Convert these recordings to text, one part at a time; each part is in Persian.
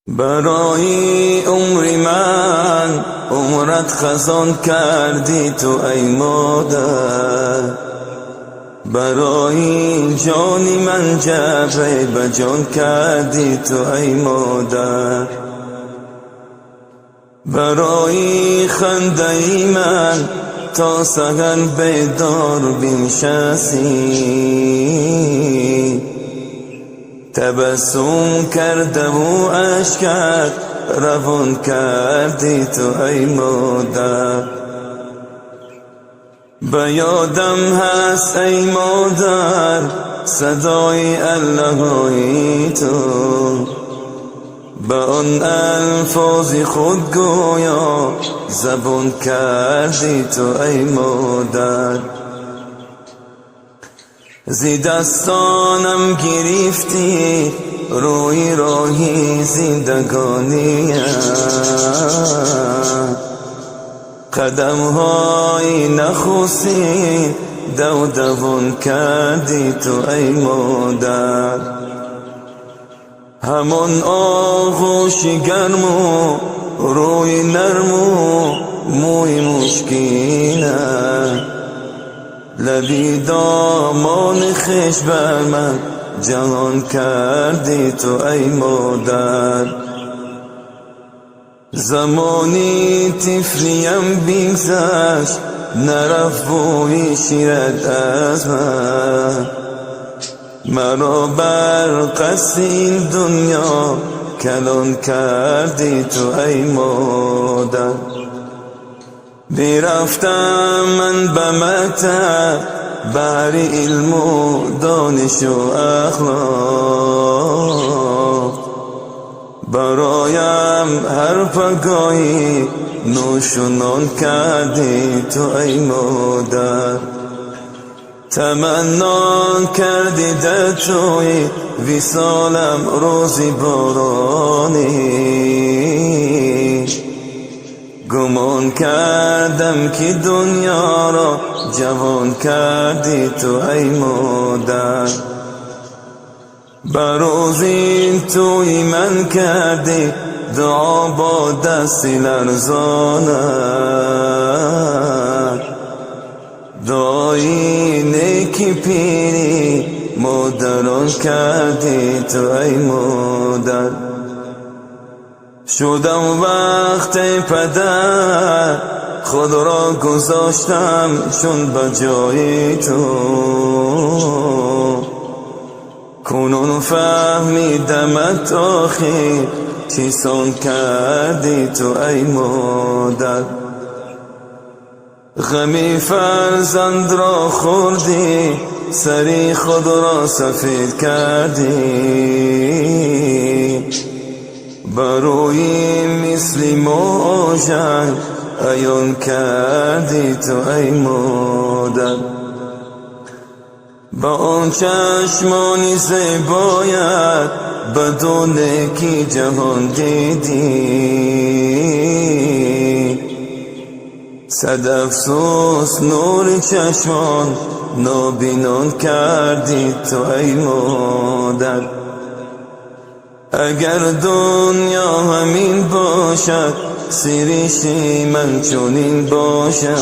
برای عمری من عمرت خزان کردی تو ای مادر، برای جانی من جبه به جان کردی تو ای مادر، برای خنده ای من تا سحر بیدار بنشستی، تبسم کرده و اشکت روان کردی تو ای مادر. به یادم هست ای مادر صدای الله‌های تو، به آن الفاظ خود گویا زبان کردی تو ای مادر. زی دستانم گرفتی روی راهی زندگانیم، قدم‌های نخستین دودوان کردی تو ای مادر. همان آغوش گرم و روی نرم و موی مشکینه، لبی دامان خوش بر من جهان کردی تو ای مادر. زمانی طفلیم بگذشت نرفت بوی شیرت از من، مرا بر قصد این دنیا کلان کردی تو ای مادر. میرفتم من به مکتب بر علم و دانش و اخلاق، برایم هر پگاهی نوش و نان کردی تو ای مادر. تمنا کردی در توی وصالم روزی بارانی، گمان کردم که دنیا را جوان کردی تو ای مادر. بر روزی توی من کردی دعا با دستی لرزانت، دعای نیکی پیری مادران کردی تو ای مادر. شدم وقت پدر خود را گذاشتم چون به جای تو، کنون فهمیدمت آخر چیسان کردی تو ای مادر. غمی فرزند را خوردی سری خود را سفید کردی، بروی مثل موجن عیان کردی تو ای مادر. با آن چشمانی زیبایت بدون که جهان دیدی، صد افسوس نور چشمان نابینان کردی تو ای مادر. اگر دنیا همین باشد سیریش من چونین باشد،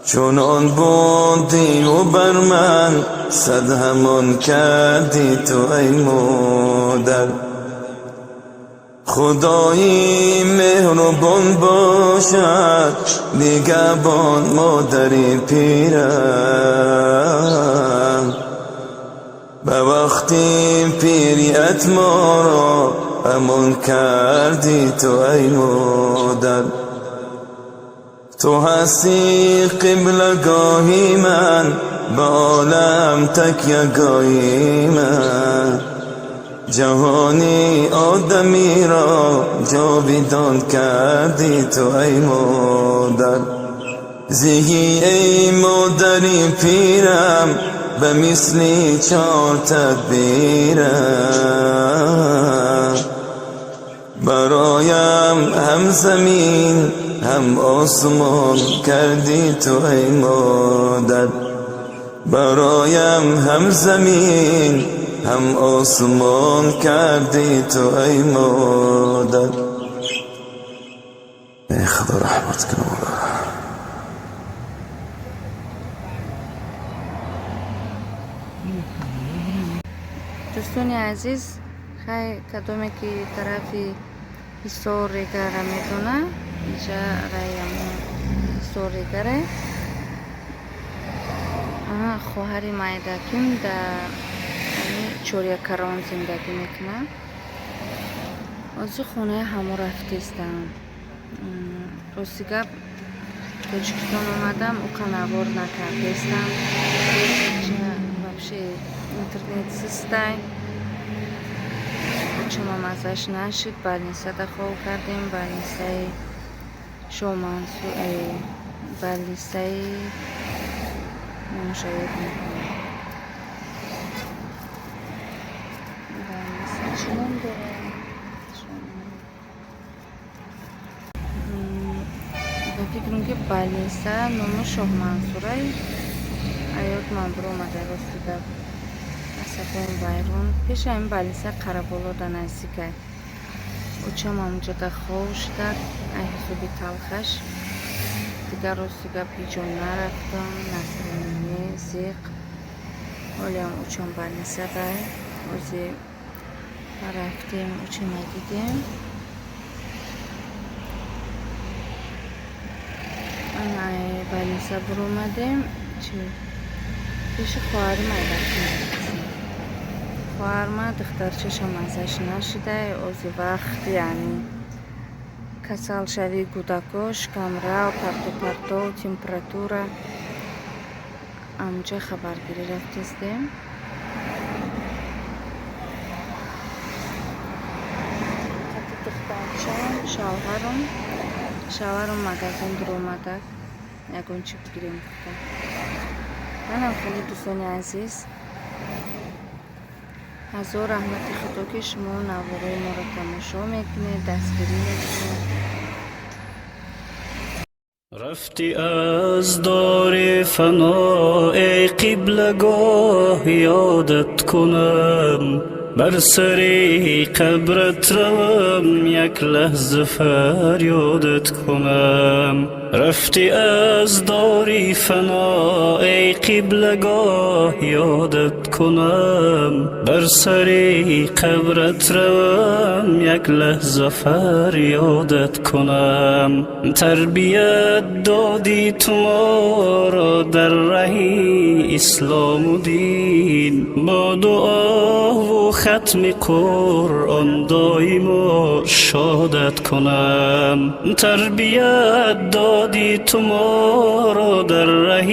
چونان بودی و بر من صد همان کردی تو ای مادر. خدایی مهربان باشد نگهبان مادری پیرم، به وقتی پیریت ما را امان کردی تو ای مادر. تو هستی قبلگاهی من به عالم تکیهگاهی من، جهانی آدمی را جاویدان کردی تو ای مادر. زهی ای مادری پیرم به مثلی چار تدبیرم، برایم هم زمین هم آسمان کردی تو ای مادر. برایم هم زمین هم آسمان کردی تو ای مادر. ای خدا رحمت کنه. دوستان عزیز، خیلی کدومی که طرفی حصار ریگره میدونه اینجا رایمون حصار ریگره خواهری مایدکیم در چوریا کران زندگی میکنه. از خونه همو رفتیستم راستی گپ تاجیکستان اومدم او قنوار نکردیستم вообще интернет систай чума мазаш нашид. больницада хол кардем, больницаи шомансу больницаи мушоид мекунем. больница чунам дорем ба фикрам ки больница номи шоҳмансурай аёт ман биромада рости гап асафон байрон пеша ин больница қараболода наздика учам амҷода хов шудад ай ҳисоби талхаш дигар рости гап ҳиҷо нарафтам насриние зиқ ҳолиам учам больница бай ози рафтем учама дидем ай больница биромадем пеши хоҳари майдакӣ хоҳарма духтарчаша мазаш нашидай ози вақт яъни касал шави кӯдакош камрав парту температура амҷа хабаргирӣ рафтистем. духтарчам шавҳарам магазин дуромадак ягон чӣ бигирем гуфта. манам хеле дӯстони азиз ҳазор раҳмати худо ки шумо навораи моро тамошо мекунед, дастгирӣ мекунед. رفتی از دار فنا ای قبلگاه یادت کنم بر سر قبرت روم یک لحظه فریادت کنم. رفتی از داری فنا ای قبلگاه یادت کنم بر سر قبرت روم یک لحظه فریادت کنم. تربیت دادی تو ما را در راه اسلام و دین با دعا و ختم قرآن دائما شادت کنم. تربیت دادی تو ما را در راه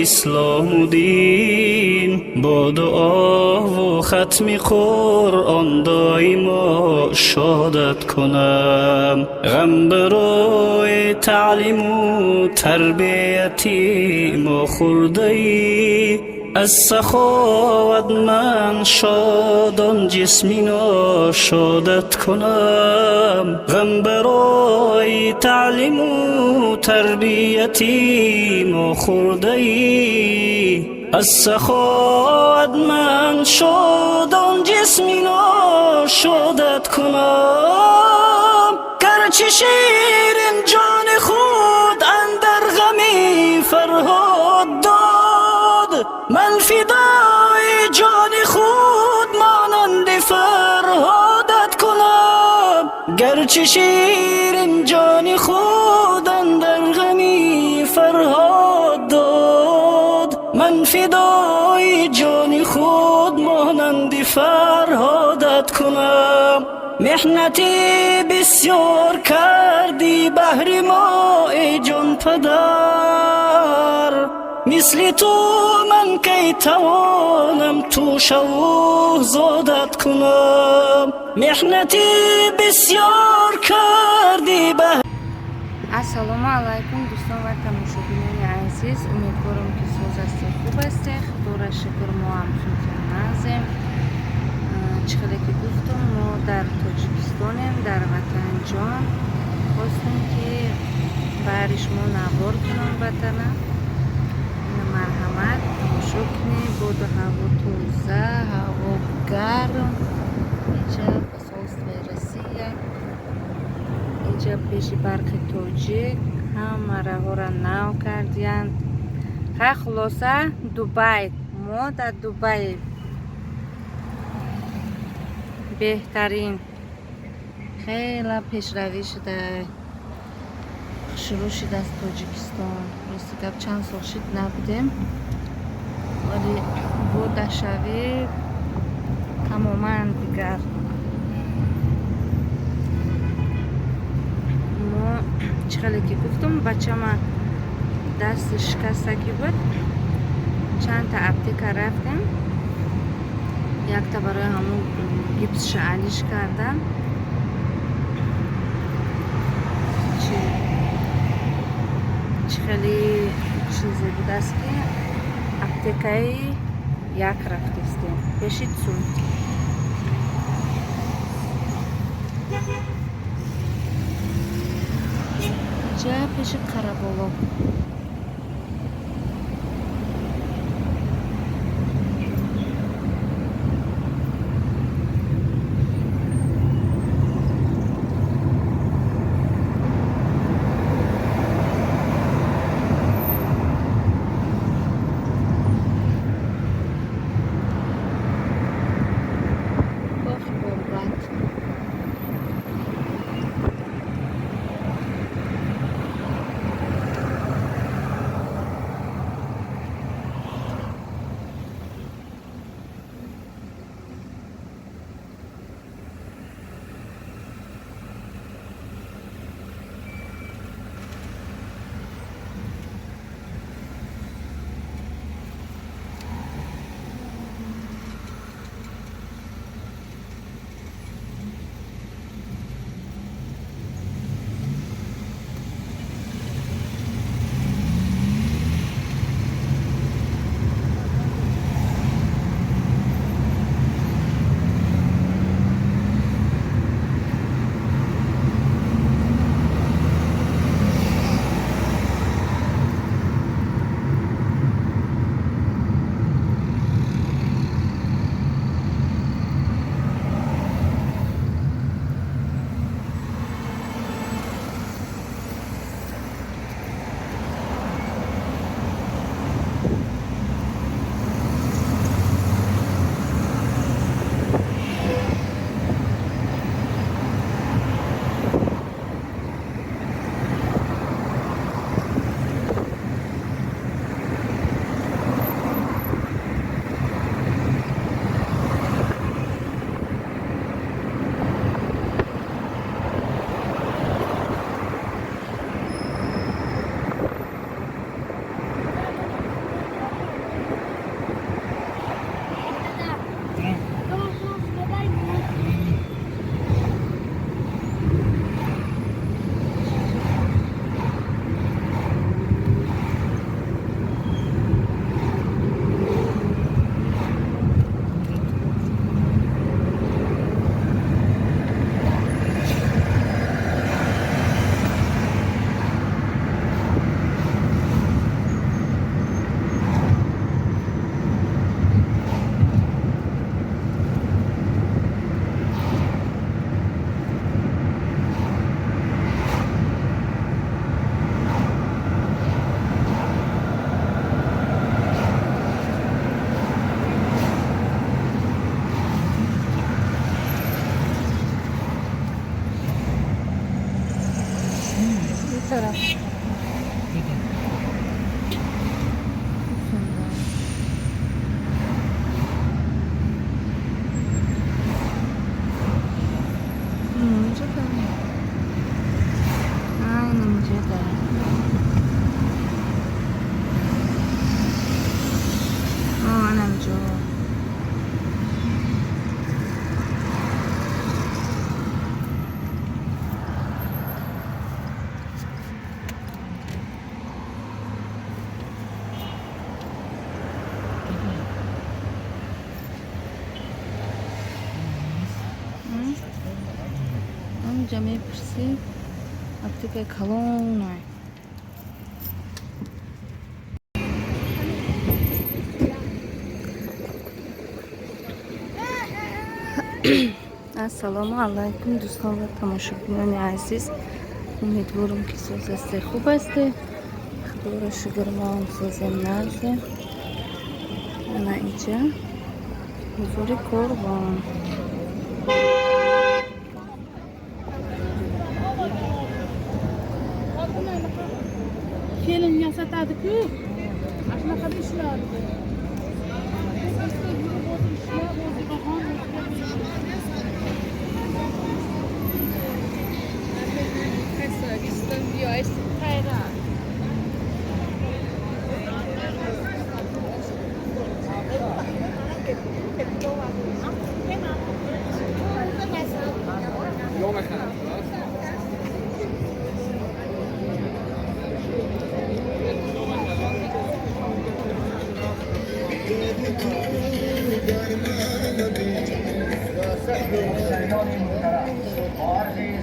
اسلام و دین با دعا و ختم قرآن دائما شادت کنم. غم برای تعلیم و تربیتی ما خورده ای از سخاوت من شادان جسمی ناشادت کنم. غم برای تعلیم و تربیتی ما خورده ای از سخاوت من شادان جسمی ناشادت کنم. گرچه شیرین جان خود اندر غمی فرهاد داد من فدای جان خود مانند فرهادت کنم. گرچه شیرین جان خود اندر غمی فرهاد داد من فدای جان خود مانند فرهادت کنم. محنتی بسیار کردی بهر ما ای جان پدر مثل تو من کی توانم تو شو زادت کنم. محنتی بسیار کردی بهر ассалому алайкум дӯстон ва тамошобинони азиз, умедворам ки соз ҳастед, хуб ҳастед. худоро шукр, мо ҳам султон назем. чӣ хеле ки гуфтам, мо дар тоҷикистонем, дар ватанҷон. хостем ки баҳри шумо навор кунам ватана. марҳамат тамошо кунед. боду ҳаво тоза, ҳаво гарм. инҷа посолствои Россия, инҷа пеши барқи тоҷик ҳама раҳора нав кардиянд. ха хулоса Дубай, мо дар Дубай беҳтарин хела пешравӣ шуда шурӯъ шудааст Тоҷикистон. рости гап чанд сол шуд набудем, вале водашавӣ тамоман дигар. мо чӣ хеле ки гуфтам, бачама дасти шикастагӣ буд, чандта аптека рафтем, якта барои ҳамун гипсша алиш кардам. чӣ хеле чизе будааст ки аптекаи як рафтистем пеши цун. инҷа пеши қараболо. اینجا میپرسی اپتیک کلونه ассалому алайкум дӯстон ва тамошобинони азиз, умедворам ки соҳасте хуб ҳастед. худоро шукр, мо ҳам созем назем. ана инҷа ҳузури корвон. kelin yasatadi-ku. Shunaqa ishlar.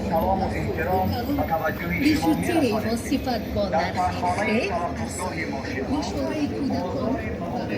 سلام و احترام و توجه شما بیشتری وصفت با در نرخ فرخانه خیر تلفظگاه ماشین با شورای کودکان و